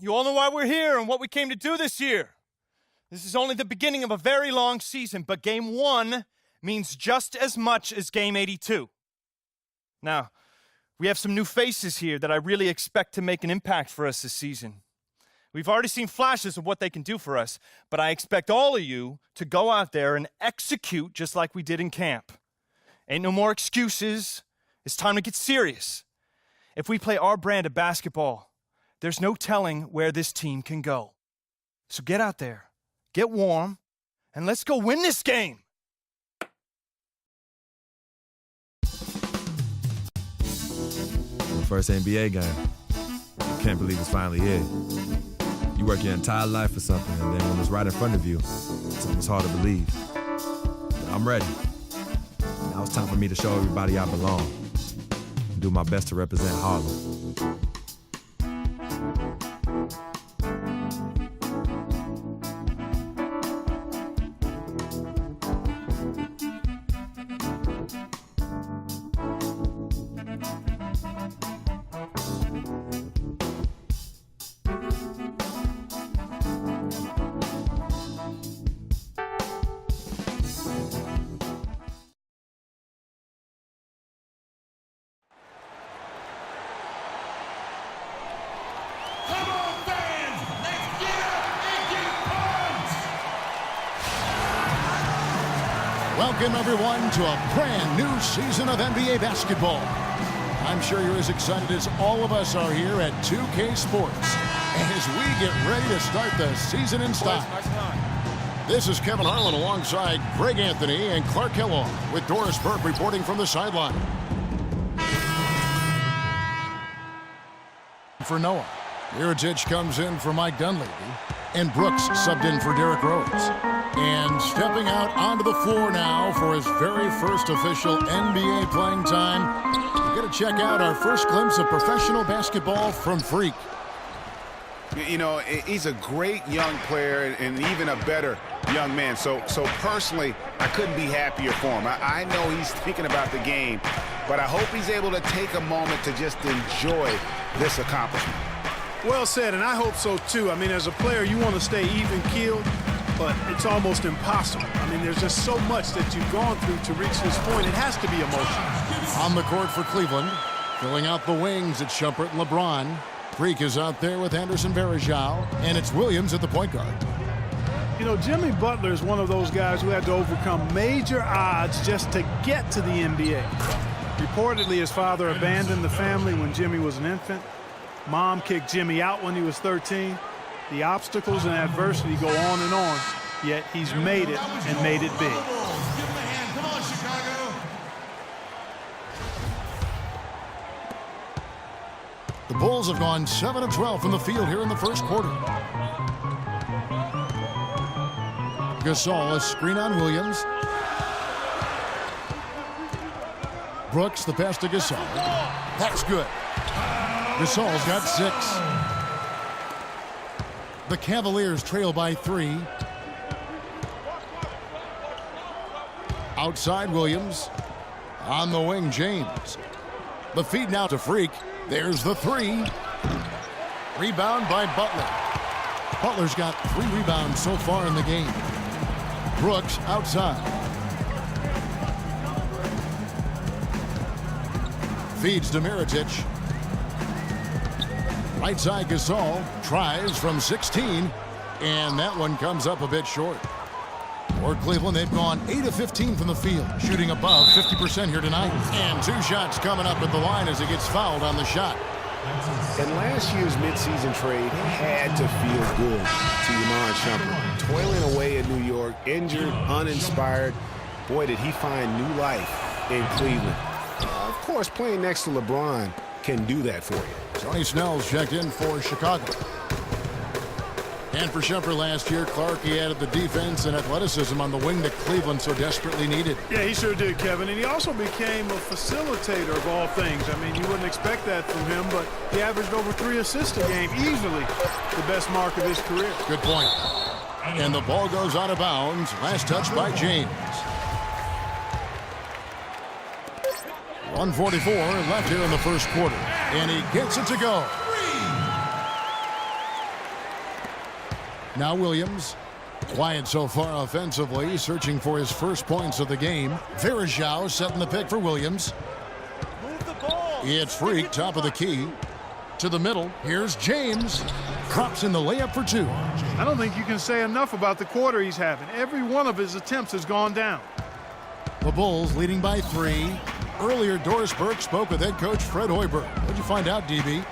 You all know why we're here and what we came to do this year. This is only the beginning of a very long season, but Game 1 means just as much as Game 82. Now, we have some new faces here that I really expect to make an impact for us this season. We've already seen flashes of what they can do for us, but I expect all of you to go out there and execute just like we did in camp. Ain't no more excuses. It's time to get serious. If we play our brand of basketball, there's no telling where this team can go. So get out there, get warm, and let's go win this game. First NBA game. Can't believe it's finally here. You work your entire life for something, and then when it's right in front of you, it's hard to believe. But I'm ready. Now it's time for me to show everybody I belong and do my best to represent Harlem. Welcome, everyone, to a brand new season of NBA basketball. I'm sure you're as excited as all of us are here at 2K Sports as we get ready to start the season in style. This is Kevin Harlan alongside Greg Anthony and Clark Kellogg with Doris Burke reporting from the sideline. For Noah, Mirotic comes in for Mike Dunleavy, and Brooks subbed in for Derrick Rose. And stepping out onto the floor now for his very first official NBA playing time, we're going to check out our first glimpse of professional basketball from Freak. You know, he's a great young player and even a better young man. So personally, I couldn't be happier for him. I know he's thinking about the game, but I hope he's able to take a moment to just enjoy this accomplishment. Well said, and I hope so too. I mean, as a player, you want to stay even-keeled, but it's almost impossible. I mean, there's just so much that you've gone through to reach this point. It has to be emotional. On the court for Cleveland, filling out the wings, it's Shumpert and LeBron. Freak is out there with Anderson Varejao, and it's Williams at the point guard. You know, Jimmy Butler is one of those guys who had to overcome major odds just to get to the NBA. Reportedly, his father abandoned the family when Jimmy was an infant. Mom kicked Jimmy out when he was 13. The obstacles and adversity go on and on, yet he's made it and made it big. Come on, Chicago. The Bulls have gone 7 of 12 from the field here in the first quarter. Gasol, a screen on Williams. Brooks, the pass to Gasol. That's good. Gasol's got 6. The Cavaliers trail by 3. Outside Williams. On the wing, James. The feed now to Freak. There's the 3. Rebound by Butler. Butler's got 3 rebounds so far in the game. Brooks outside. Feeds to Mirotic. Right side Gasol tries from 16, and that one comes up a bit short. For Cleveland, they've gone 8 of 15 from the field, shooting above 50% here tonight. And 2 shots coming up at the line as he gets fouled on the shot. And last year's midseason trade had to feel good to Iman Shumpert. Toiling away in New York, injured, uninspired. Boy, did he find new life in Cleveland. Of course, playing next to LeBron can do that for you. Tony Snell's checked in for Chicago. And for Shumpert last year, Clark, he added the defense and athleticism on the wing that Cleveland so desperately needed. Yeah, he sure did, Kevin. And he also became a facilitator of all things. I mean, you wouldn't expect that from him, but he averaged over 3 assists a game, easily the best mark of his career. Good point. And the ball goes out of bounds. Last touch by James. 1:44 left here in the first quarter. And he gets it to go. Now Williams. Quiet so far offensively, searching for his first points of the game. Verajao setting the pick for Williams. Move the ball. It's Freak, top of the key. To the middle, here's James. Drops in the layup for two. I don't think you can say enough about the quarter he's having. Every one of his attempts has gone down. The Bulls leading by 3. Earlier, Doris Burke spoke with head coach Fred Hoiberg. What'd you find out, DB?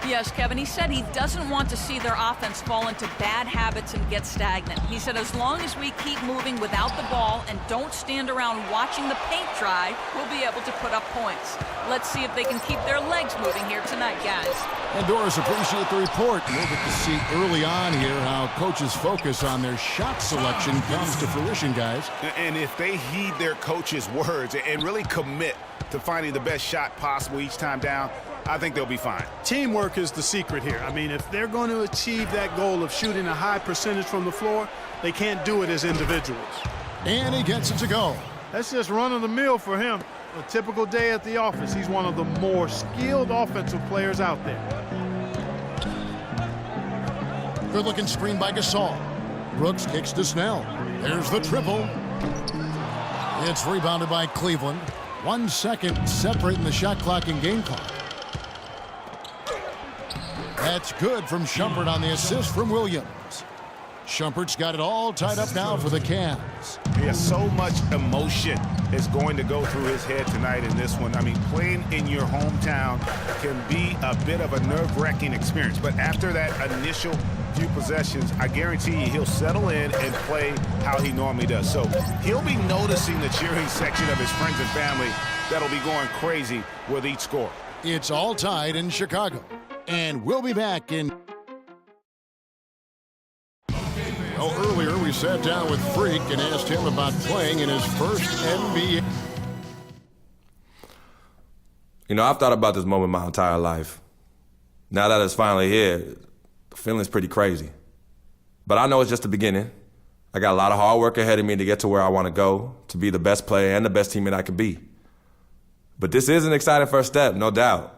Yes, Kevin, he said he doesn't want to see their offense fall into bad habits and get stagnant. He said as long as we keep moving without the ball and don't stand around watching the paint dry, we'll be able to put up points. Let's see if they can keep their legs moving here tonight, guys. And Doris, appreciate the report. We'll get to see early on here how coaches focus on their shot selection comes to fruition, guys. And if they heed their coach's words and really commit to finding the best shot possible each time down, I think they'll be fine. Teamwork is the secret here. I mean, if they're going to achieve that goal of shooting a high percentage from the floor, they can't do it as individuals. And he gets it to go. That's just run-of-the-mill for him. A typical day at the office. He's one of the more skilled offensive players out there. Good-looking screen by Gasol. Brooks kicks to Snell. There's the triple. It's rebounded by Cleveland. 1 second separating the shot clock and game clock. That's good from Shumpert on the assist from Williams. Shumpert's got it all tied up now for the Cavs. Yeah, so much emotion is going to go through his head tonight in this one. I mean, playing in your hometown can be a bit of a nerve-wracking experience. But after that initial few possessions, I guarantee you he'll settle in and play how he normally does. So he'll be noticing the cheering section of his friends and family that'll be going crazy with each score. It's all tied in Chicago. And we'll be back in... Well, earlier we sat down with Freak and asked him about playing in his first NBA. You know, I've thought about this moment my entire life. Now that it's finally here, the feeling's pretty crazy. But I know it's just the beginning. I got a lot of hard work ahead of me to get to where I want to go, to be the best player and the best teammate I can be. But this is an exciting first step, no doubt.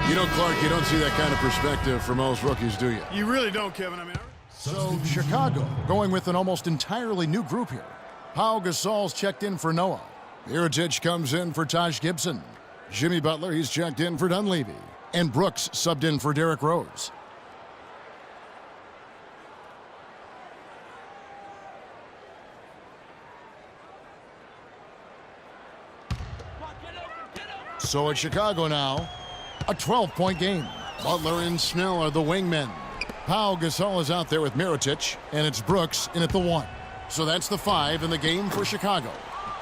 You know, Clark, you don't see that kind of perspective for most rookies, do you? You really don't, Kevin. I mean, So, Chicago going with an almost entirely new group here. Pau Gasol's checked in for Noah. Mirotic comes in for Taj Gibson. Jimmy Butler, he's checked in for Dunleavy. And Brooks subbed in for Derrick Rose. So at Chicago now, a 12-point game. Butler and Snell are the wingmen. Pau Gasol is out there with Mirotic, and it's Brooks in at the 1. So that's the 5 in the game for Chicago.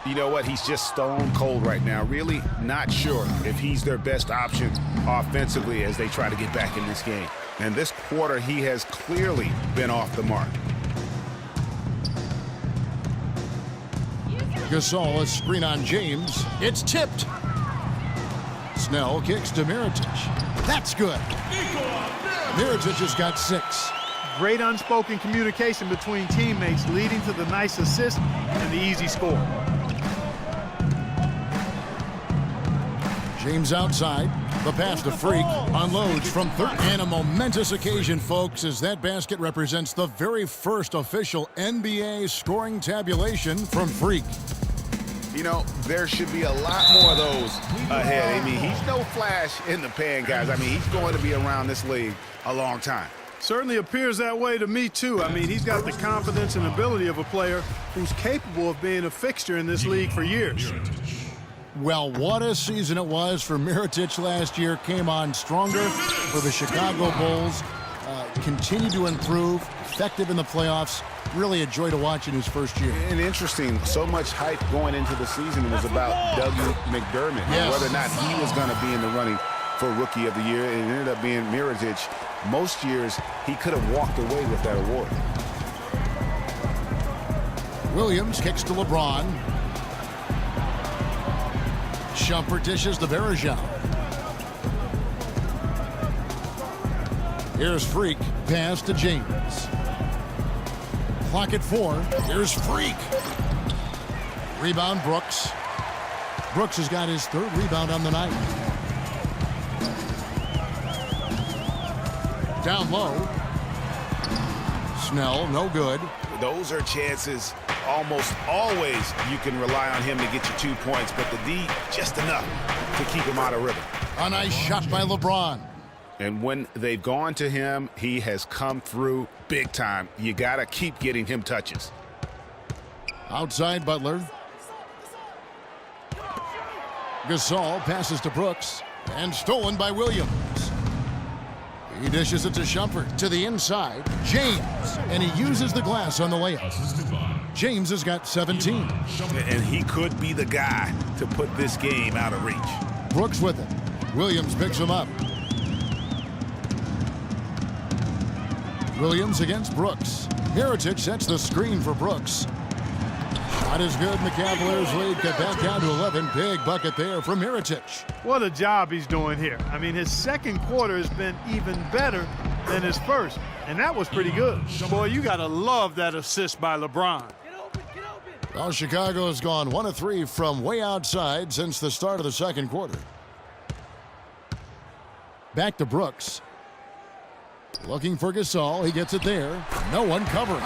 You know what? He's just stone cold right now. Really not sure if he's their best option offensively as they try to get back in this game. And this quarter, he has clearly been off the mark. Gasol, a screen on James. It's tipped. Snell kicks to Mirotic. That's good. Mirotic has got 6. great unspoken communication between teammates leading to the nice assist and the easy score. James outside. The pass to Freak. Unloads from third. And a momentous occasion, folks, as that basket represents the very first official NBA scoring tabulation from Freak. You know, there should be a lot more of those ahead. I mean, he's no flash in the pan, guys. I mean, he's going to be around this league a long time. Certainly appears that way to me, too. I mean, he's got the confidence and ability of a player who's capable of being a fixture in this league for years. Well, what a season it was for Mirotic last year. Came on stronger for the Chicago Bulls. Continued to improve. Effective in the playoffs. Really a joy to watch in his first year. And interesting, so much hype going into the season was about Doug McDermott. Yes. Whether or not he was going to be in the running for Rookie of the Year. It ended up being Mirotic. Most years, he could have walked away with that award. Williams kicks to LeBron. Shumpert dishes to Verajao. Here's Freak. Pass to James. Clock at 4. Here's Freak. Rebound Brooks. Brooks has got his third rebound on the night. Down low. Snell, no good. Those are chances almost always you can rely on him to get you 2 points, but the D, just enough to keep him out of rhythm. A nice shot by LeBron. And when they've gone to him, he has come through big time. You got to keep getting him touches. Outside Butler. Gasol passes to Brooks. And stolen by Williams. He dishes it to Shumpert. To the inside. James. And he uses the glass on the layup. James has got 17. And he could be the guy to put this game out of reach. Brooks with it. Williams picks him up. Williams against Brooks. Heritage sets the screen for Brooks. Not as good, and the Cavaliers lead get back down to 11. Big bucket there from Heritage. What a job he's doing here. I mean, his second quarter has been even better than his first, and that was pretty good. Boy, you got to love that assist by LeBron. Well, Chicago has gone 1 of 3 from way outside since the start of the second quarter. Back to Brooks. Looking for Gasol. He gets it there. No one covering.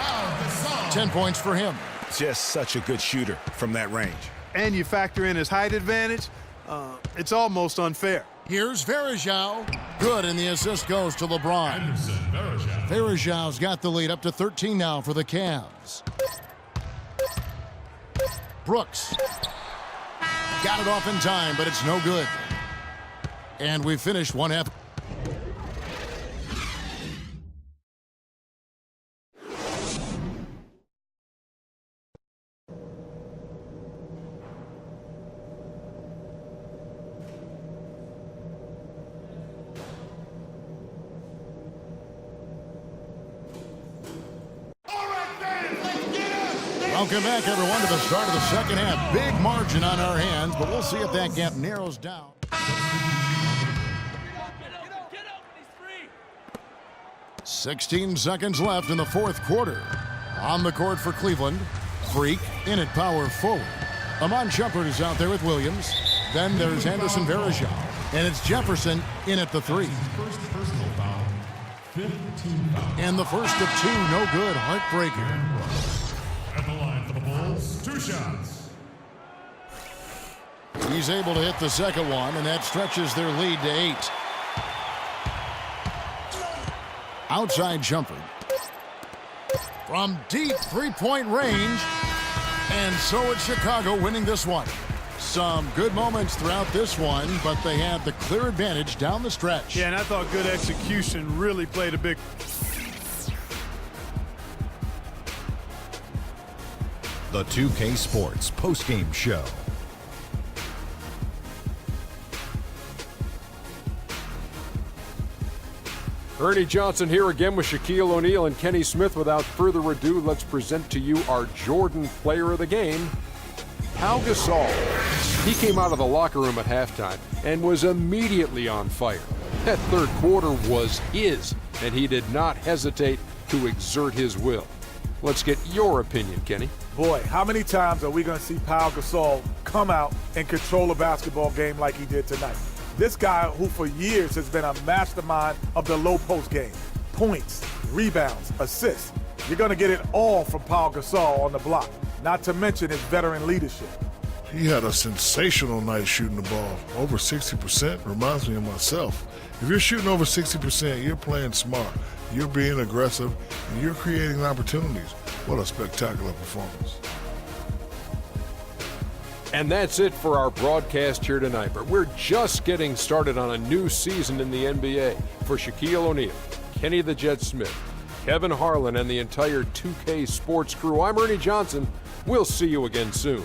10 points for him. Just such a good shooter from that range. And you factor in his height advantage, it's almost unfair. Here's Varejao. Good, and the assist goes to LeBron. Varejao's got the lead up to 13 now for the Cavs. Brooks. Got it off in time, but it's no good. And we finished one half. Welcome back, everyone, to the start of the second half. Big margin on our hands, but we'll see if that gap narrows down. 16 seconds left in the fourth quarter. On the court for Cleveland. Freak in at power forward. Amon Shumpert is out there with Williams. Then there's Anderson Varejao. And it's Jefferson in at the 3. And the first of 2, no good. Heartbreaker. At the line for the Bulls, 2 shots. He's able to hit the second one, and that stretches their lead to 8. Outside Shumpert. From deep three-point range. And so it's Chicago winning this one. Some good moments throughout this one, but they had the clear advantage down the stretch. Yeah, and I thought good execution really played a big... The 2K Sports postgame show. Ernie Johnson here again with Shaquille O'Neal and Kenny Smith. Without further ado, let's present to you our Jordan player of the game, Pau Gasol. He came out of the locker room at halftime and was immediately on fire. That third quarter was his, and he did not hesitate to exert his will. Let's get your opinion, Kenny. Boy, how many times are we going to see Pau Gasol come out and control a basketball game like he did tonight? This guy who for years has been a mastermind of the low post game. Points, rebounds, assists. You're going to get it all from Pau Gasol on the block, not to mention his veteran leadership. He had a sensational night shooting the ball. Over 60% reminds me of myself. If you're shooting over 60%, you're playing smart. You're being aggressive, and you're creating opportunities. What a spectacular performance. And that's it for our broadcast here tonight. But we're just getting started on a new season in the NBA. For Shaquille O'Neal, Kenny the Jet Smith, Kevin Harlan, and the entire 2K Sports crew, I'm Ernie Johnson. We'll see you again soon.